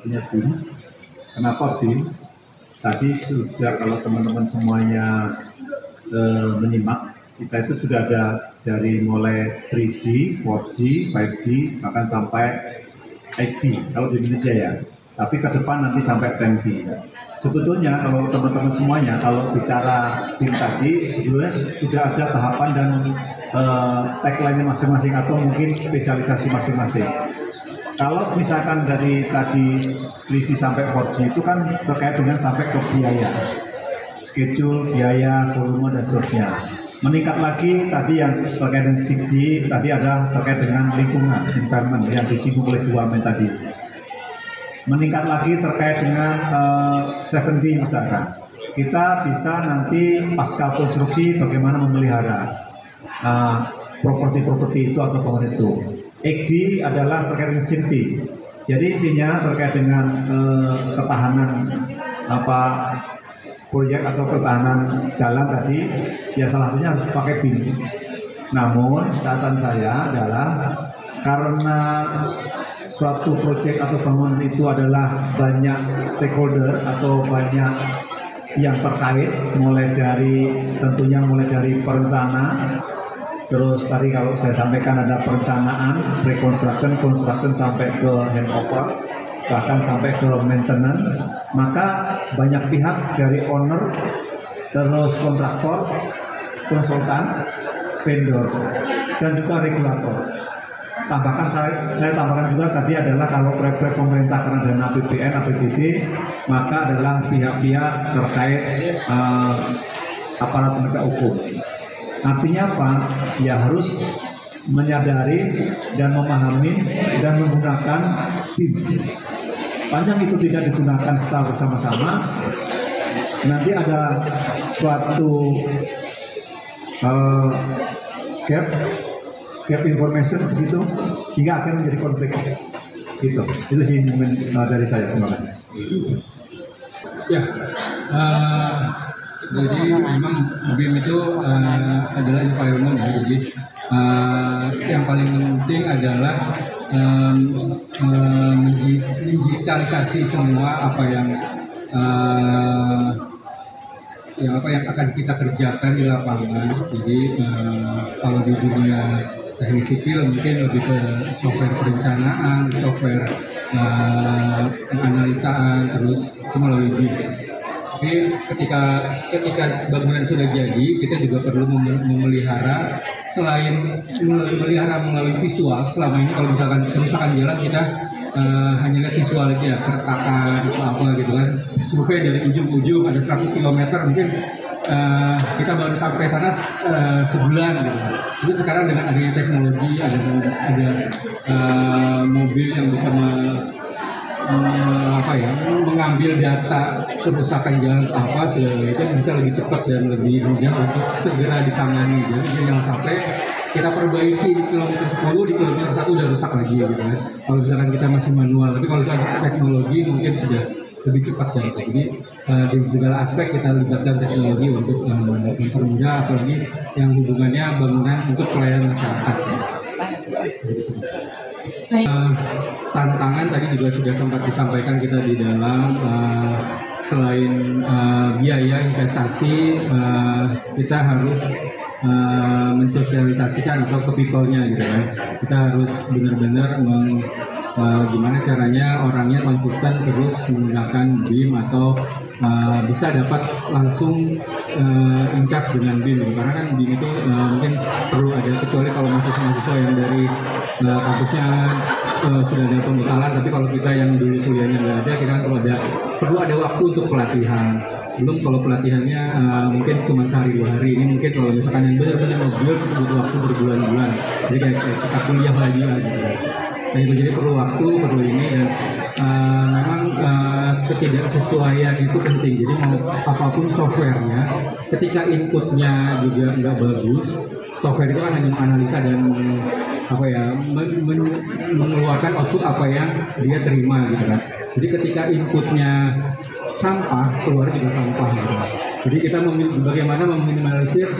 punya BIM. Kenapa BIM? Tadi sudah kalau teman-teman semuanya menyimak, kita itu sudah ada dari mulai 3D, 4D, 5D, bahkan sampai 8D kalau di Indonesia ya. Tapi ke depan nanti sampai 10D. Sebetulnya kalau teman-teman semuanya, kalau bicara BIM tadi, sebetulnya sudah ada tahapan dan tagline-nya masing-masing atau mungkin spesialisasi masing-masing. Kalau misalkan dari tadi 3D sampai 4G itu kan terkait dengan sampai ke biaya, schedule, biaya, volume, dan seterusnya. Meningkat lagi tadi yang terkait dengan 6D, tadi ada terkait dengan lingkungan, environment yang disinggung oleh Bu Amin tadi. Meningkat lagi terkait dengan 7D misalkan. Kita bisa nanti pasca konstruksi bagaimana memelihara properti-properti itu atau bangunan itu. 8D adalah terkait dengan safety. Jadi intinya terkait dengan ketahanan proyek atau ketahanan jalan tadi, ya salah satunya harus pakai BIM. Namun catatan saya adalah karena suatu proyek atau bangunan itu adalah banyak stakeholder atau banyak yang terkait, mulai dari perencana. Terus tadi kalau saya sampaikan ada perencanaan, pre-construction, construction sampai ke handover, bahkan sampai ke maintenance, maka banyak pihak dari owner, terus kontraktor, konsultan, vendor, dan juga regulator. Tambahkan saya tambahkan juga tadi adalah kalau proyek pemerintah karena dana APBN, APBD, maka adalah pihak-pihak terkait aparat penegak hukum. Artinya apa? Ya harus menyadari dan memahami dan menggunakan BIM. Sepanjang itu tidak digunakan secara bersama-sama, nanti ada suatu gap information begitu, sehingga akan menjadi konflik. Itu sih mungkin dari saya. Terima kasih. Ya. Jadi memang BIM itu adalah environment ya. Jadi yang paling penting adalah mendigitalisasi semua apa yang akan kita kerjakan di lapangan. Jadi kalau di dunia teknik sipil mungkin lebih ke software perencanaan, software penganalisaan, terus itu melalui BIM. Tapi ketika bangunan sudah jadi, kita juga perlu memelihara. Selain memelihara melalui visual, selama ini kalau misalkan jalan kita hanya lihat visual aja, keretakan atau apa gitu kan. Survei dari ujung ke ujung ada 100 km mungkin kita baru sampai sana sebulan gitu. Jadi sekarang dengan adanya teknologi, ada mobil yang bisa mengambil data kerusakan jalan apa sehingga itu bisa lebih cepat dan lebih mudah untuk segera ditangani. Jadi jangan sampai kita perbaiki di kilometer 10, di kilometer 1 udah rusak lagi gitu kan. Kalau misalkan kita masih manual, tapi kalau misalkan teknologi mungkin sudah lebih cepat ya. Jadi di segala aspek kita libatkan teknologi untuk mempermudah, apalagi yang hubungannya bangunan untuk pelayanan masyarakat. Tantangan tadi juga sudah sempat disampaikan kita di dalam selain biaya investasi, kita harus mensosialisasikan atau ke people-nya gitu kan. Kita harus benar-benar gimana caranya orangnya konsisten terus menggunakan BIM atau bisa dapat langsung in charge dengan BIM gitu. Karena kan BIM itu mungkin perlu ada, kecuali kalau mahasiswa yang dari kampusnya sudah ada pembekalan, tapi kalau kita yang dulu kuliahnya nggak ada, kita kan perlu ada waktu untuk pelatihan. Belum kalau pelatihannya mungkin cuma sehari 2 hari, ini mungkin kalau misalkan yang benar-benar mobil kita butuh waktu berbulan-bulan. Jadi kayak kita kuliah lagi lah gitu. Nah itu jadi perlu waktu, perlu ini, dan memang ketidaksesuaian itu penting. Jadi mau apapun softwarenya, ketika inputnya juga nggak bagus, software itu kan hanya menganalisa dan mengeluarkan output apa yang dia terima gitu kan. Jadi ketika inputnya sampah, keluar juga sampah gitu. Jadi kita bagaimana meminimalisir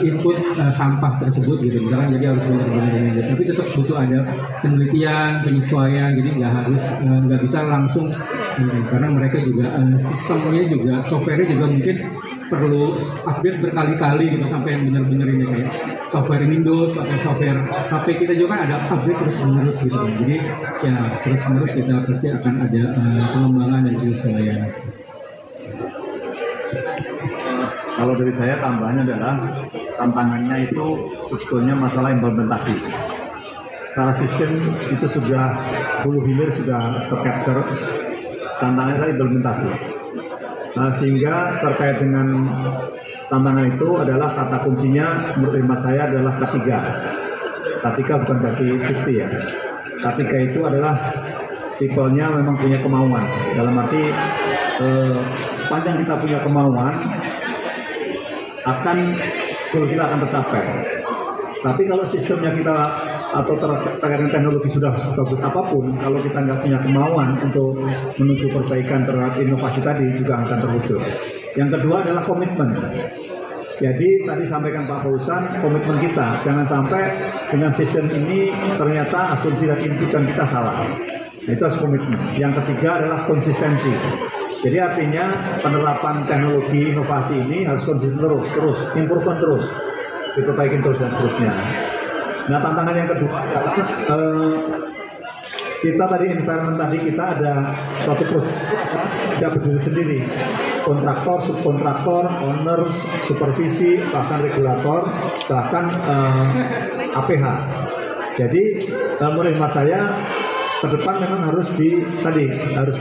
input sampah tersebut gitu. Misalkan jadi harus benar-benar ini, tapi tetap butuh ada penelitian, penyesuaian. Jadi nggak bisa langsung karena mereka juga sistemnya juga softwarenya juga mungkin perlu update berkali-kali gitu sampai yang benar-benar ini kayak software Windows atau software HP kita juga kan ada update terus-menerus gitu kan. Jadi ya terus-menerus kita pasti akan ada pengembangan dan penyesuaian. Kalau dari saya tambahannya adalah tantangannya itu sebetulnya masalah implementasi. Secara sistem itu sudah hulu hilir sudah tercapture, tantangannya adalah implementasi. Sehingga terkait dengan tantangan itu adalah kata kuncinya menurut hemat saya adalah ketiga. Ketiga bukan berarti safety ya. Ketiga itu adalah people-nya memang punya kemauan. Dalam arti sepanjang kita punya kemauan goal kita akan tercapai. Tapi kalau sistemnya kita atau terkait dengan teknologi sudah bagus apapun, kalau kita nggak punya kemauan untuk menuju perbaikan terhadap inovasi tadi juga akan terwujud. Yang kedua adalah komitmen. Jadi tadi sampaikan Pak Fauzan, komitmen kita jangan sampai dengan sistem ini ternyata asumsi dan inputan kita salah. Itu harus komitmen. Yang ketiga adalah konsistensi. Jadi artinya penerapan teknologi inovasi ini harus konsisten terus, improvement terus, diperbaiki terus dan seterusnya. Nah, tantangan yang kedua adalah kita tadi environment tadi kita ada suatu produk tidak berdiri sendiri. Kontraktor, subkontraktor, owner, supervisi, bahkan regulator, bahkan APH. Jadi menurut hemat saya ke depan memang harus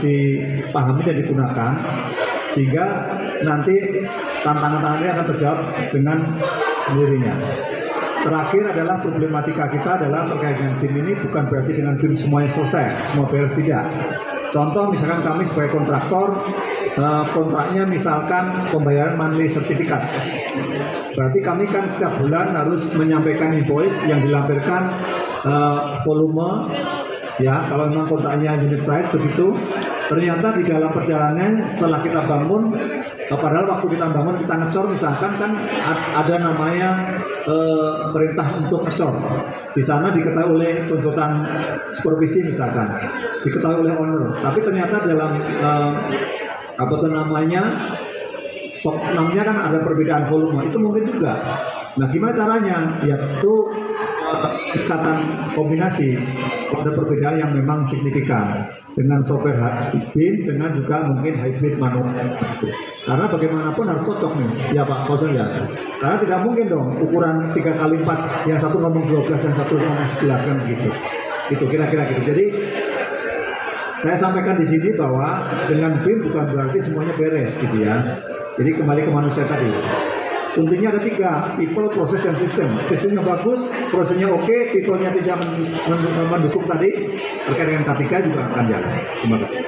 dipahami dan digunakan sehingga nanti tantangan-tangannya akan terjawab dengan sendirinya. Terakhir adalah problematika kita adalah terkait dengan BIM ini bukan berarti dengan BIM semuanya selesai, semua beres, tidak. Contoh misalkan kami sebagai kontraktor, kontraknya misalkan pembayaran monthly sertifikat. Berarti kami kan setiap bulan harus menyampaikan invoice yang dilampirkan volume, ya kalau memang kontraknya unit price begitu. Ternyata di dalam perjalanan setelah kita bangun, padahal waktu kita bangun kita ngecor misalkan kan ada namanya perintah untuk ngecor. Di sana diketahui oleh konsultan supervisi misalkan, diketahui oleh owner. Tapi ternyata dalam stok namanya kan ada perbedaan volume. Itu mungkin juga. Nah, gimana caranya? Yaitu ikatan kombinasi. Ada perbedaan yang memang signifikan dengan software BIM dengan juga mungkin hybrid manual. Karena bagaimanapun harus cocok nih, ya Pak Fauzan ya. Karena tidak mungkin dong ukuran 3x4 yang satu ngomong 12 yang satu ngomong 11 kan begitu. Itu kira-kira gitu. Jadi saya sampaikan di sini bahwa dengan BIM bukan berarti semuanya beres gitu ya. Jadi kembali ke manusia tadi. Kuncinya ada 3, people, proses, dan sistem. Sistemnya bagus, prosesnya oke, people-nya tidak mendukung tadi, terkait dengan K3 juga akan jalan. Terima kasih.